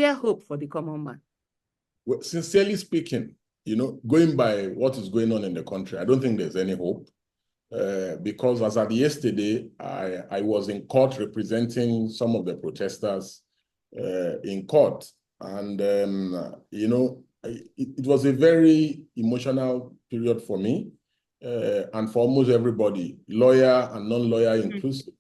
there hope for the common man? Well, sincerely speaking, going by what is going on in the country, I don't think there's any hope. Because as of yesterday, I was in court representing some of the protesters in court. And, it was a very emotional period for me and for almost everybody, lawyer and non-lawyer inclusive.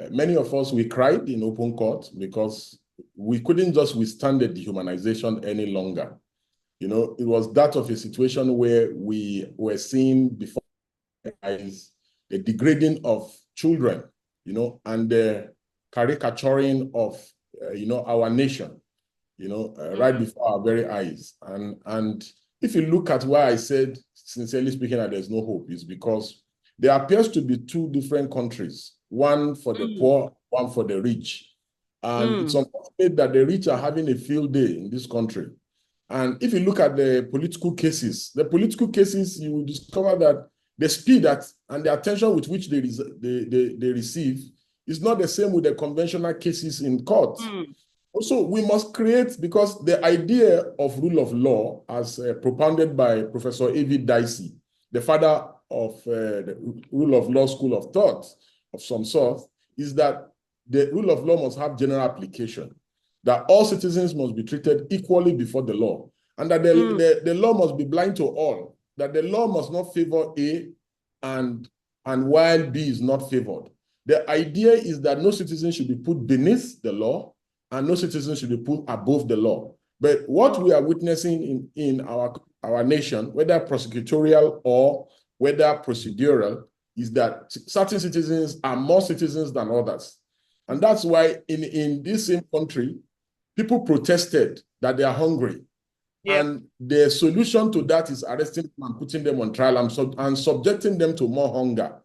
Many of us, we cried in open court because we couldn't just withstand the dehumanization any longer. It was that of a situation where we were seeing before eyes the degrading of children, and the caricaturing of, our nation, right before our very eyes. And if you look at why I said, sincerely speaking, that there's no hope, is because there appears to be two different countries, one for the poor, one for the rich. And it's unfortunate that the rich are having a field day in this country. And if you look at the political cases, you will discover that the speed and the attention with which they receive is not the same with the conventional cases in court. Also, we must create, because the idea of rule of law, as propounded by Professor A.V. Dicey, the father of the rule of law school of thought of some sort, is that the rule of law must have general application, that all citizens must be treated equally before the law, and that the law must be blind to all, that the law must not favor A and while B is not favored. The idea is that no citizen should be put beneath the law and no citizen should be put above the law. But what we are witnessing in our nation, whether prosecutorial or whether procedural, is that certain citizens are more citizens than others. And that's why in this same country, people protested that they are hungry. Yep. And the solution to that is arresting them and putting them on trial and subjecting them to more hunger.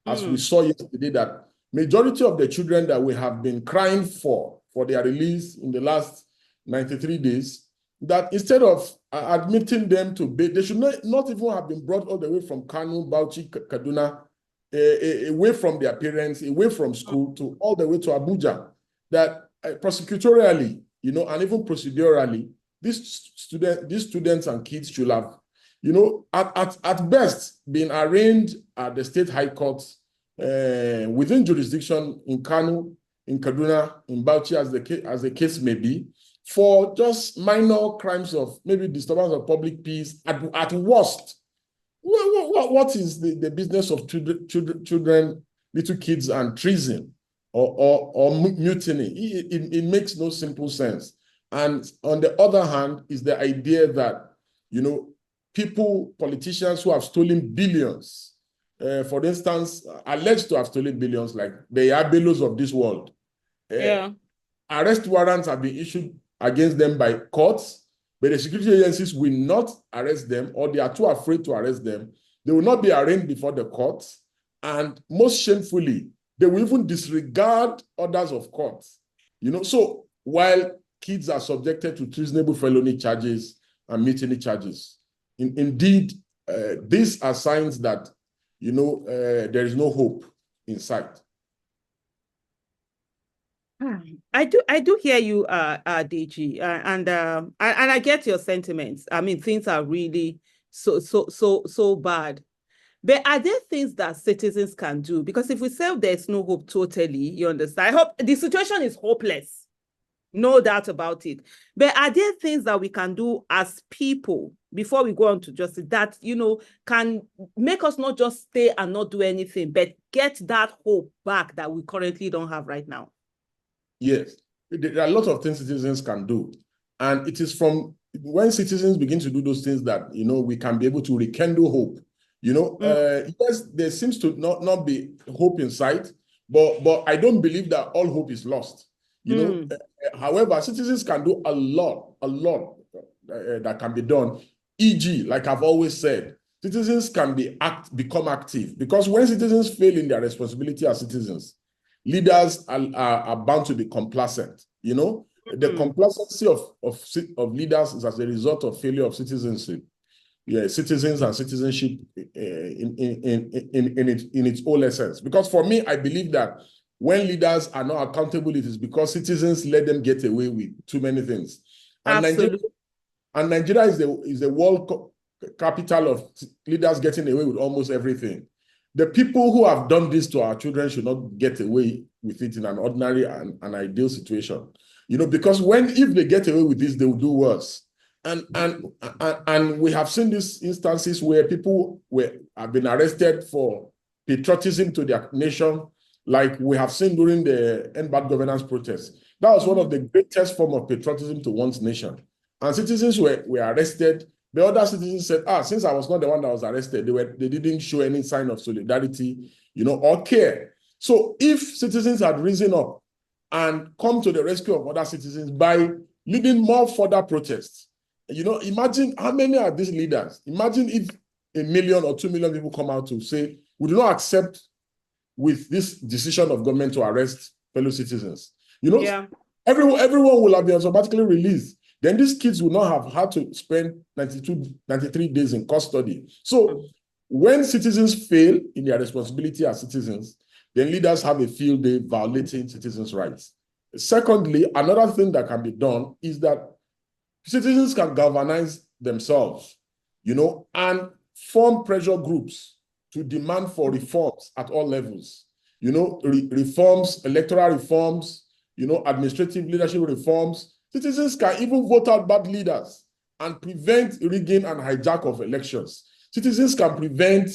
As we saw yesterday, that majority of the children that we have been crying for their release in the last 93 days, that instead of admitting them to bed, they should not even have been brought all the way from Kano, Bauchi, Kaduna, away from their parents, away from school, to all the way to Abuja. That prosecutorially, and even procedurally, these students and kids should have, at best, been arraigned at the state high courts within jurisdiction in Kano, in Kaduna, in Bauchi, as the case may be, for just minor crimes of maybe disturbance of public peace at worst. What is the business of children, little kids, and treason or mutiny? It makes no simple sense. And on the other hand, is the idea that, politicians who have stolen billions, for instance, alleged to have stolen billions, like the Abelos of this world, arrest warrants have been issued against them by courts, but the security agencies will not arrest them, or they are too afraid to arrest them. They will not be arraigned before the courts. And most shamefully, they will even disregard orders of courts. So while kids are subjected to treasonable felony charges and mutiny charges, indeed, these are signs that, there is no hope in sight. I do hear you, Deji, and I get your sentiments. I mean, things are really so bad. But are there things that citizens can do? Because if we say there's no hope totally, you understand? I hope the situation is hopeless, no doubt about it. But are there things that we can do as people before we go on to justice that, can make us not just stay and not do anything, but get that hope back that we currently don't have right now? Yes, there are a lot of things citizens can do. And it is from when citizens begin to do those things that, we can be able to rekindle hope. Yes, there seems to not be hope in sight, but I don't believe that all hope is lost. However, citizens can do a lot that can be done. E.g., like I've always said, citizens can become active, because when citizens fail in their responsibility as citizens, leaders are bound to be complacent. The complacency of leaders is as a result of failure of citizenship. Citizens and citizenship in its whole essence. Because for me, I believe that when leaders are not accountable, it is because citizens let them get away with too many things. And Absolutely. Nigeria is the world capital of leaders getting away with almost everything. The people who have done this to our children should not get away with it in an ordinary and an ideal situation. Because if they get away with this, they will do worse. And we have seen these instances where people have been arrested for patriotism to their nation, like we have seen during the End Bad Governance protests. That was one of the greatest form of patriotism to one's nation. And citizens were arrested. The other citizens said, since I was not the one that was arrested, they didn't show any sign of solidarity, or care. So if citizens had risen up and come to the rescue of other citizens by leading more further protests, imagine how many are these leaders? Imagine if 1 million or 2 million people come out to say, we do not accept with this decision of government to arrest fellow citizens. Yeah. Everyone will have been automatically released. Then these kids will not have had to spend 93 days in custody. So when citizens fail in their responsibility as citizens, then leaders have a field day violating citizens' rights. Secondly, another thing that can be done is that citizens can galvanize themselves, and form pressure groups to demand for reforms at all levels. Reforms, electoral reforms, administrative leadership reforms. Citizens can even vote out bad leaders and prevent rigging and hijack of elections. Citizens can prevent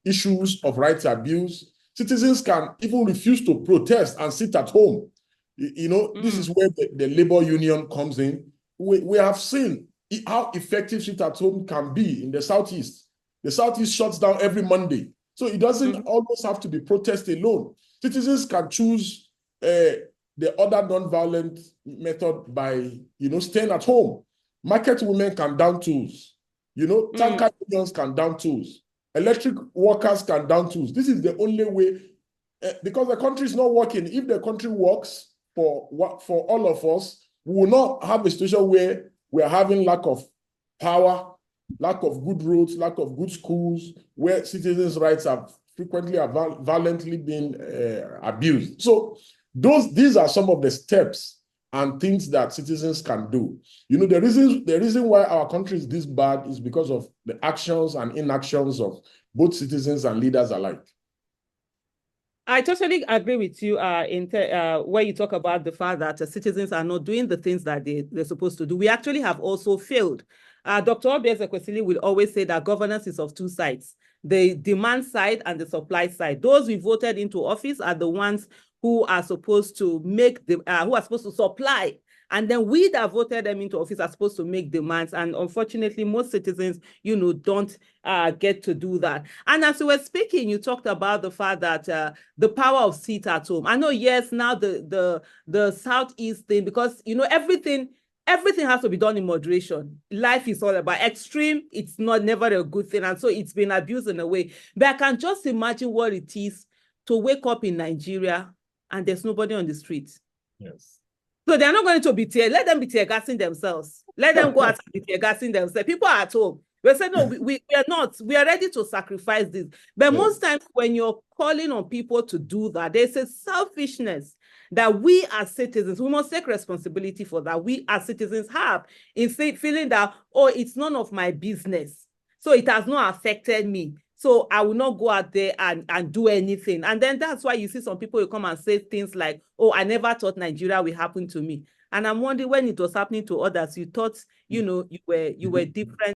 issues of rights abuse. Citizens can even refuse to protest and sit at home. This is where the labor union comes in. We have seen how effective sit at home can be in the Southeast. The Southeast shuts down every Monday. So it doesn't always have to be protest alone. Citizens can choose the other non-violent method by, staying at home. Market women can down tools. Tanker unions can down tools. Electric workers can down tools. This is the only way, because the country is not working. If the country works for all of us, we will not have a situation where we are having lack of power, lack of good roads, lack of good schools, where citizens' rights have frequently violently been abused. So these are some of the steps and things that citizens can do. The reason why our country is this bad is because of the actions and inactions of both citizens and leaders alike. I totally agree with you where you talk about the fact that citizens are not doing the things that they're supposed to do. We actually have also failed. Dr. Obieze-Kwesili will always say that governance is of two sides, the demand side and the supply side. Those we voted into office are the ones who are supposed to who are supposed to supply. And then we that voted them into office are supposed to make demands. And unfortunately, most citizens, don't get to do that. And as you were speaking, you talked about the fact that the power of sit at home. I know, yes, now the Southeast thing, because, everything has to be done in moderation. Life is all about extreme. It's never a good thing. And so it's been abused in a way. But I can just imagine what it is to wake up in Nigeria and there's nobody on the street. Yes. So they're not going to be let them be tear gassing themselves. Let them go out and be tear gassing themselves. People are at home. We say, no, we are not. We are ready to sacrifice this. But most times when you're calling on people to do that, there's a selfishness that we as citizens, we must take responsibility for that. We as citizens have in feeling that, it's none of my business. So it has not affected me. So I will not go out there and do anything. And then that's why you see some people who come and say things like, I never thought Nigeria will happen to me. And I'm wondering, when it was happening to others, you thought, you were different.